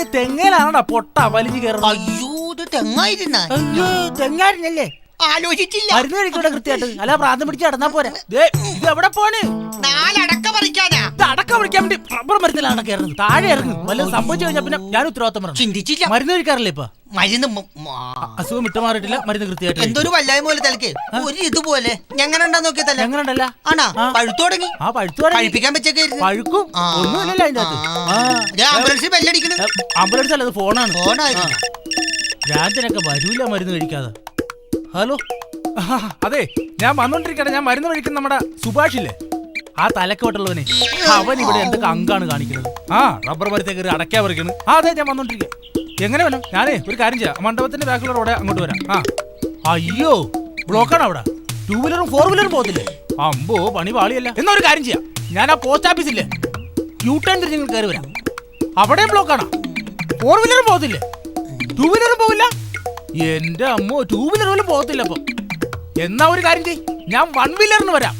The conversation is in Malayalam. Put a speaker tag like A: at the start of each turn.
A: വേണ്ടി തെങ്ങയിലാണോടാ പൊട്ട വലിഞ്ഞു കയറുന്നത്?
B: അയ്യോ ഇത് തെങ്ങായിരുന്ന
A: അയ്യോ തെങ്ങായിരുന്നല്ലേ?
B: ആലോചിച്ചില്ല.
A: മരുന്ന് കഴിക്കൂടെ കൃത്യമായിട്ട്? അല്ല പ്രാന്തം പിടിച്ച് നടന്നാ പോരാ. ഇത് എവിടെ പോണ്?
B: 4 അടക്ക പറിക്കാനാ.
A: അടക്ക പറിക്കാൻ വേണ്ടി റബ്ബർ മരത്തിലാണ് കയറുന്നത്. താഴെ ഇറങ്ങും. വല്ലതും സംഭവിച്ചു കഴിഞ്ഞാൽ പിന്നെ ഞാൻ ഉത്തരവാദിത്തം പറഞ്ഞു.
B: ചിന്തിച്ചില്ല.
A: മരുന്ന് കഴിക്കാറില്ലേ ഇപ്പൊ?
B: മരുന്ന്
A: അസുഖം വിട്ടുമാറിയിട്ടില്ല. മരുന്ന് കൃത്യമായിട്ട്
B: എന്തൊരു വല്ലായ്മ പോലെ തലക്ക് ഒരു ഇതുപോലെ ഞങ്ങനെ ഉണ്ടാ നോക്കിയതല്ല.
A: എങ്ങനെ ഉണ്ടല്ല?
B: ആണാ പഴുത്തു തുടങ്ങി.
A: ആ പഴുത്തു
B: കഴിപ്പിക്കാൻ വെച്ചൊക്കെ
A: പഴുക്കും. ഒന്നുമില്ലല്ലോ അതിന്റെ അകത്ത്.
B: ആംബുലൻസ് ബെല്ലടിക്കണ്.
A: ആംബുലൻസ് അല്ല, അത് ഫോണാണ്.
B: ഫോണായിരുന്നു.
A: രാജനൊക്കെ വരൂല മരുന്ന് കഴിക്കാതെ. ഹലോ, അതെ ഞാൻ വന്നോണ്ടിരിക്കട്ടെ. ഞാൻ മരുന്ന് കഴിക്കുന്ന നമ്മുടെ സുഭാഷില്ലേ, ആ തലക്കോട്ടുള്ളവനെ, അവൻ ഇവിടെ എന്തൊക്കെ അങ്കാണ് കാണിക്കുന്നത്. റബ്ബർ മരത്തെ കയറി അടയ്ക്കാ പറിക്കണ്. അതെ ഞാൻ വന്നോണ്ടിരിക്കാം. എങ്ങനെ വേണം? ഞാനേ ഒരു കാര്യം ചെയ്യാം, മണ്ഡപത്തിന്റെ ബാക്കിലുള്ള റോഡ് അങ്ങോട്ട് വരാം. അയ്യോ ബ്ലോക്കാണ് അവിടെ. 2 വീലറും 4 വീലറും പോകത്തില്ലേ? അമ്പോ പണി പാളിയല്ല. എന്നാ ഒരു കാര്യം ചെയ്യാം, ഞാൻ ആ പോസ്റ്റ് ഓഫീസില്ലേ U-turn തിരിഞ്ഞ് നിങ്ങൾ കയറി വരാം. അവിടെ ബ്ലോക്കാണ്. 4 വീലറും പോകത്തില്ലേ? 2 വീലറും പോകില്ല? എന്റെ അമ്മോ 2 വീലർ പോലും പോകത്തില്ല. അപ്പൊ എന്നാ ഒരു കാര്യം ചെയ്യ്, ഞാൻ 1 വീലറിന് വരാം.